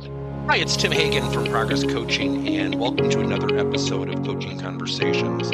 Hi, it's Tim Hagen from Progress Coaching, and welcome to another episode of Coaching Conversations.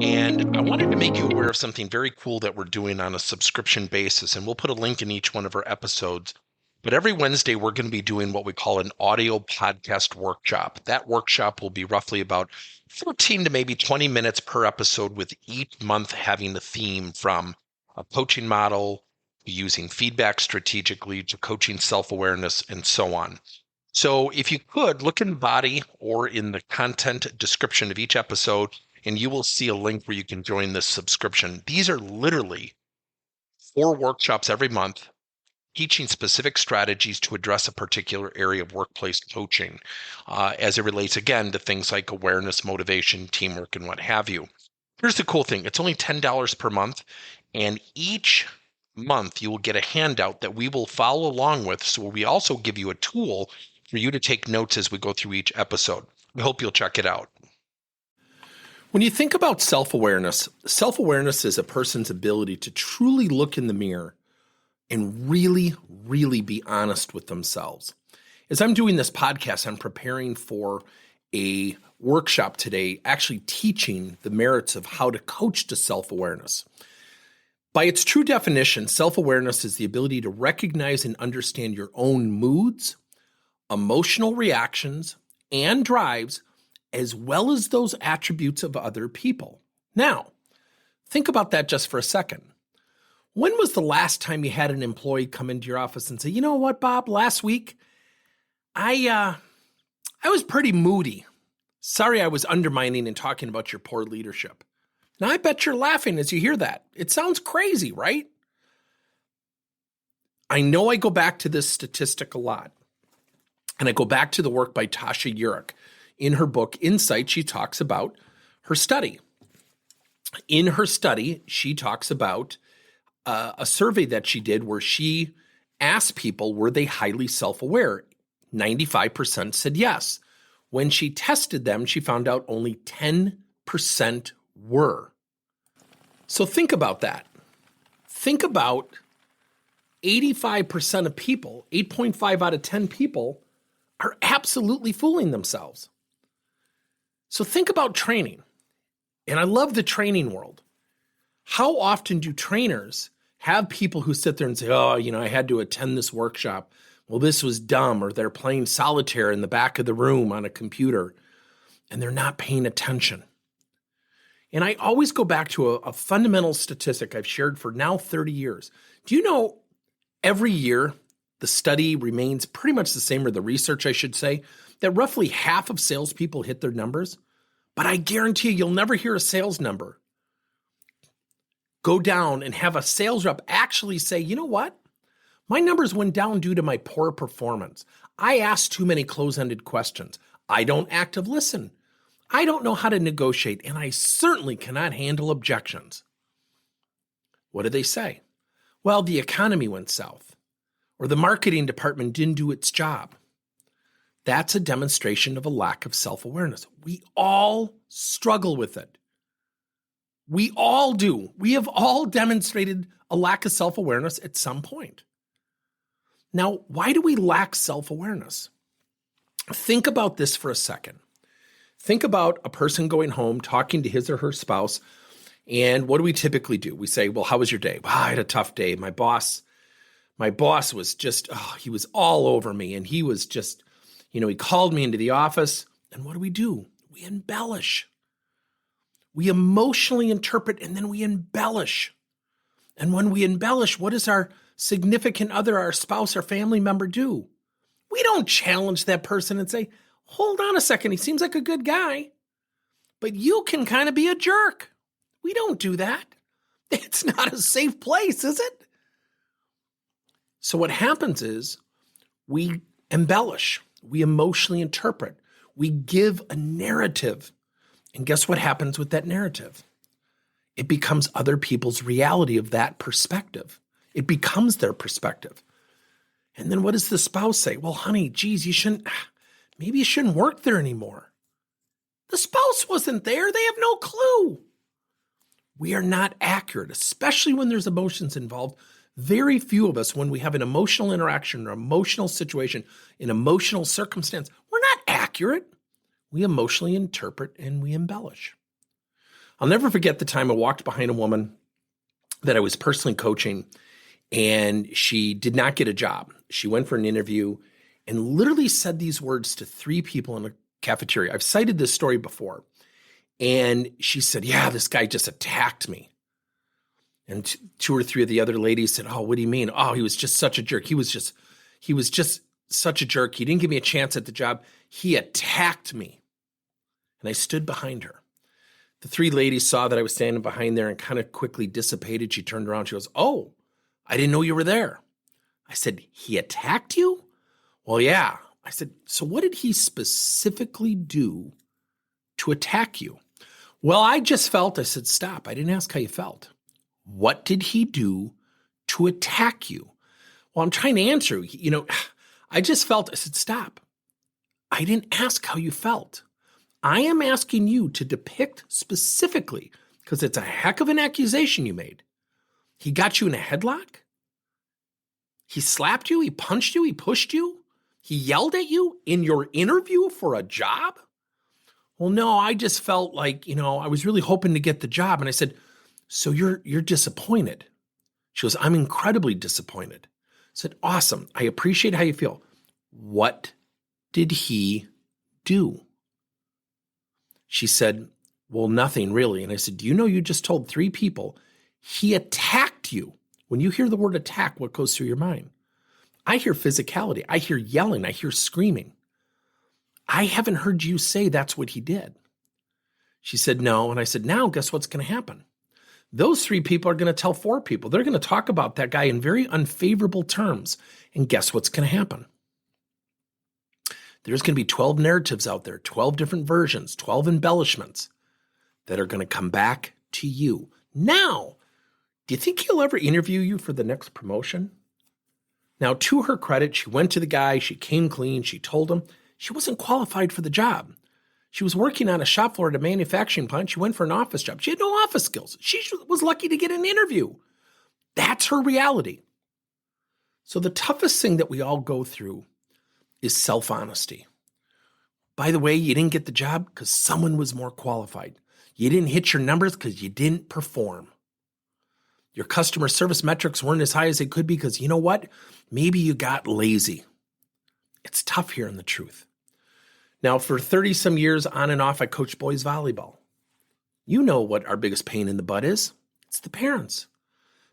And I wanted to make you aware of something very cool that we're doing on a subscription basis, and we'll put a link in each one of our episodes. But every Wednesday, we're going to be doing what we call an audio podcast workshop. That workshop will be roughly about 14 to maybe 20 minutes per episode, with each month having a theme from a coaching model, using feedback strategically, to coaching self-awareness, and so on. So if you could, look in the body or in the content description of each episode, and you will see a link where you can join this subscription. These are literally 4 workshops every month, teaching specific strategies to address a particular area of workplace coaching, as it relates, again, to things like awareness, motivation, teamwork, and what have you. Here's the cool thing. It's only $10 per month, and each month you will get a handout that we will follow along with. So we also give you a tool for you to take notes as we go through each episode. We hope you'll check it out. When you think about self-awareness is a person's ability to truly look in the mirror and really, really be honest with themselves. As I'm doing this podcast, I'm preparing for a workshop today, actually teaching the merits of how to coach to self-awareness. By its true definition, self-awareness is the ability to recognize and understand your own moods, emotional reactions, and drives, as well as those attributes of other people. Now, think about that just for a second. When was the last time you had an employee come into your office and say, "You know what, Bob, last week, I was pretty moody. Sorry I was undermining and talking about your poor leadership." Now, I bet you're laughing as you hear that. It sounds crazy, right? I know I go back to this statistic a lot. And I go back to the work by Tasha Eurich. In her book, Insight, she talks about her study. In her study, she talks about a survey that she did where she asked people, were they highly self-aware? 95% said yes. When she tested them, she found out only 10% were. So think about that. Think about 85% of people, 8.5 out of 10 people, are absolutely fooling themselves. So think about training. And I love the training world. How often do trainers have people who sit there and say, "Oh, I had to attend this workshop. Well, this was dumb," or they're playing solitaire in the back of the room on a computer, and they're not paying attention. And I always go back to a fundamental statistic I've shared for now 30 years. Do you know every year the study remains pretty much the same, or the research, I should say, that roughly half of salespeople hit their numbers? But I guarantee you'll never hear a sales number go down and have a sales rep actually say, "You know what? My numbers went down due to my poor performance. I asked too many close-ended questions. I don't actively listen. I don't know how to negotiate, and I certainly cannot handle objections." What did they say? Well, the economy went south, or the marketing department didn't do its job. That's a demonstration of a lack of self-awareness. We all struggle with it. We all do. We have all demonstrated a lack of self-awareness at some point. Now, why do we lack self-awareness? Think about this for a second. Think about a person going home, talking to his or her spouse, and what do we typically do? We say, "Well, how was your day?" "Well, I had a tough day. My boss was just, he was all over me, and he was just, he called me into the office." And what do? We embellish. We emotionally interpret, and then we embellish. And when we embellish, what does our significant other, our spouse, our family member do? We don't challenge that person and say, "Hold on a second, he seems like a good guy, but you can kind of be a jerk." We don't do that. It's not a safe place, is it? So what happens is we embellish, we emotionally interpret, we give a narrative. And guess what happens with that narrative? It becomes other people's reality of that perspective. It becomes their perspective. And then what does the spouse say? "Well, honey, geez, maybe you shouldn't work there anymore." The spouse wasn't there. They have no clue. We are not accurate, especially when there's emotions involved, Very few of us, when we have an emotional interaction or emotional situation, an emotional circumstance, we're not accurate. We emotionally interpret and we embellish. I'll never forget the time I walked behind a woman that I was personally coaching, and she did not get a job. She went for an interview and literally said these words to 3 people in a cafeteria. I've cited this story before. And she said, yeah, this guy just attacked me. And 2 or 3 of the other ladies said, oh, what do you mean? Oh, he was just such a jerk. He was just such a jerk. He didn't give me a chance at the job. He attacked me. And I stood behind her. The 3 ladies saw that I was standing behind there and kind of quickly dissipated. She turned around. She goes, oh, I didn't know you were there. I said, he attacked you? Well, yeah. I said, so what did he specifically do to attack you? Well, I just felt, I said, stop. I didn't ask how you felt. What did he do to attack you? Well, I'm trying to answer, I just felt, I said, stop. I didn't ask how you felt. I am asking you to depict specifically, because it's a heck of an accusation you made. He got you in a headlock? He slapped you? He punched you? He pushed you? He yelled at you in your interview for a job? Well, no, I just felt like, I was really hoping to get the job. And I said, so you're disappointed? She goes, I'm incredibly disappointed. I said, awesome. I appreciate how you feel. What did he do? She said, well, nothing really. And I said, do you know you just told 3 people he attacked you? When you hear the word attack, what goes through your mind? I hear physicality. I hear yelling. I hear screaming. I haven't heard you say that's what he did. She said, no. And I said, now guess what's going to happen? Those 3 people are going to tell 4 people. They're going to talk about that guy in very unfavorable terms. And guess what's going to happen? There's going to be 12 narratives out there, 12 different versions, 12 embellishments that are going to come back to you. Now, do you think he'll ever interview you for the next promotion? Now, to her credit, she went to the guy, she came clean, she told him she wasn't qualified for the job. She was working on a shop floor at a manufacturing plant. She went for an office job. She had no office skills. She was lucky to get an interview. That's her reality. So the toughest thing that we all go through is self-honesty. By the way, you didn't get the job because someone was more qualified. You didn't hit your numbers because you didn't perform. Your customer service metrics weren't as high as they could be because you know what? Maybe you got lazy. It's tough hearing the truth. Now, for 30 some years on and off, I coached boys volleyball. You know what our biggest pain in the butt is? It's the parents.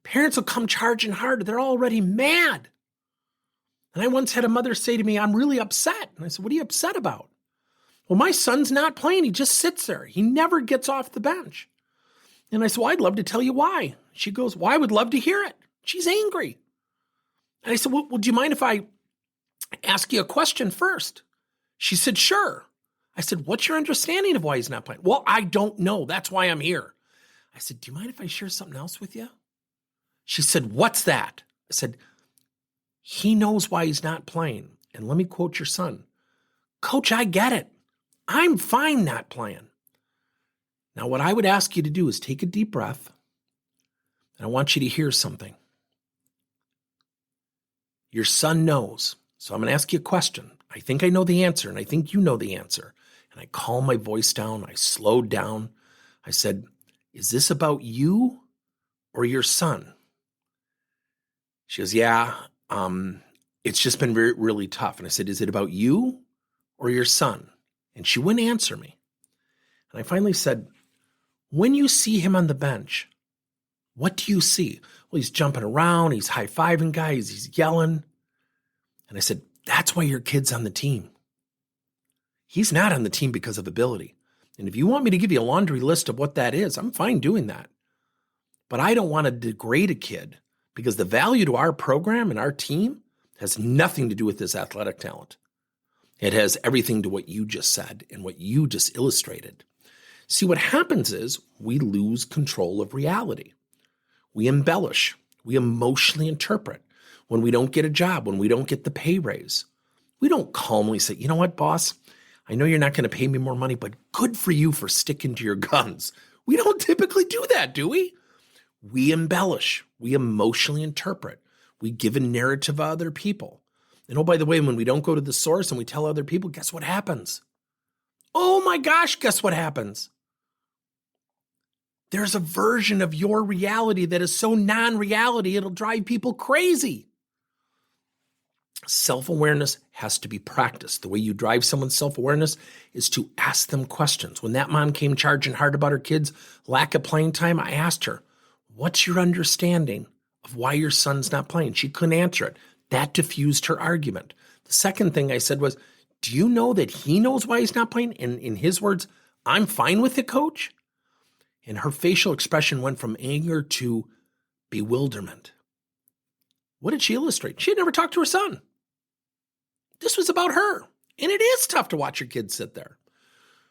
Parents will come charging hard. They're already mad. And I once had a mother say to me, I'm really upset. And I said, what are you upset about? Well, my son's not playing. He just sits there. He never gets off the bench. And I said, well, I'd love to tell you why. She goes, well, I would love to hear it. She's angry. And I said, well, do you mind if I ask you a question first? She said, sure. I said, what's your understanding of why he's not playing? Well, I don't know. That's why I'm here. I said, do you mind if I share something else with you? She said, what's that? I said, he knows why he's not playing. And let me quote your son. Coach, I get it. I'm fine not playing. Now, what I would ask you to do is take a deep breath. And I want you to hear something. Your son knows. So I'm going to ask you a question. I think I know the answer, and I think you know the answer. And I calmed my voice down. I slowed down. I said, is this about you or your son? She goes, yeah, it's just been really tough. And I said, is it about you or your son? And she wouldn't answer me. And I finally said, when you see him on the bench, what do you see? Well, he's jumping around. He's high-fiving guys. He's yelling. And I said, that's why your kid's on the team. He's not on the team because of ability. And if you want me to give you a laundry list of what that is, I'm fine doing that. But I don't want to degrade a kid because the value to our program and our team has nothing to do with his athletic talent. It has everything to what you just said and what you just illustrated. See, what happens is we lose control of reality. We embellish. We emotionally interpret. When we don't get a job, when we don't get the pay raise, we don't calmly say, you know what, boss? I know you're not going to pay me more money, but good for you for sticking to your guns. We don't typically do that, do we? We embellish, we emotionally interpret, we give a narrative to other people. And oh, by the way, when we don't go to the source and we tell other people, guess what happens? Oh my gosh, guess what happens? There's a version of your reality that is so non-reality, it'll drive people crazy. Self-awareness has to be practiced. The way you drive someone's self-awareness is to ask them questions. When that mom came charging hard about her kids' lack of playing time, I asked her, what's your understanding of why your son's not playing? She couldn't answer it. That diffused her argument. The second thing I said was, do you know that he knows why he's not playing? And in his words, I'm fine with it, coach. And her facial expression went from anger to bewilderment. What did she illustrate? She had never talked to her son. This was about her. And it is tough to watch your kids sit there.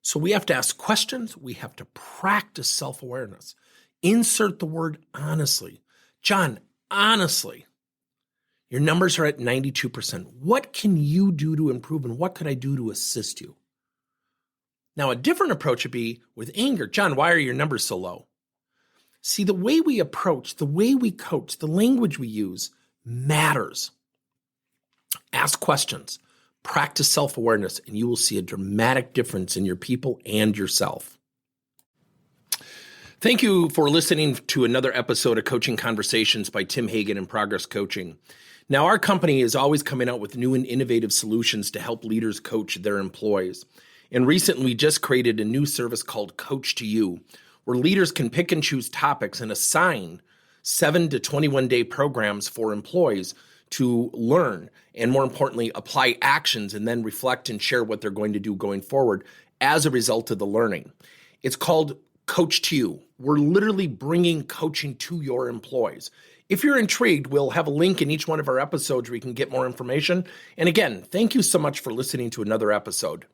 So we have to ask questions. We have to practice self-awareness. Insert the word honestly. John, honestly, your numbers are at 92%. What can you do to improve, and what could I do to assist you? Now, a different approach would be with anger. John, why are your numbers so low? See, the way we approach, the way we coach, the language we use matters. Ask questions, practice self-awareness, and you will see a dramatic difference in your people and yourself. Thank you for listening to another episode of Coaching Conversations by Tim Hagen and Progress Coaching. Now, our company is always coming out with new and innovative solutions to help leaders coach their employees. And recently, we just created a new service called Coach to You, where leaders can pick and choose topics and assign 7 to 21-day programs for employees to learn and, more importantly, apply actions and then reflect and share what they're going to do going forward as a result of the learning. It's called Coach to You. We're literally bringing coaching to your employees. If you're intrigued, we'll have a link in each one of our episodes where you can get more information. And again, thank you so much for listening to another episode.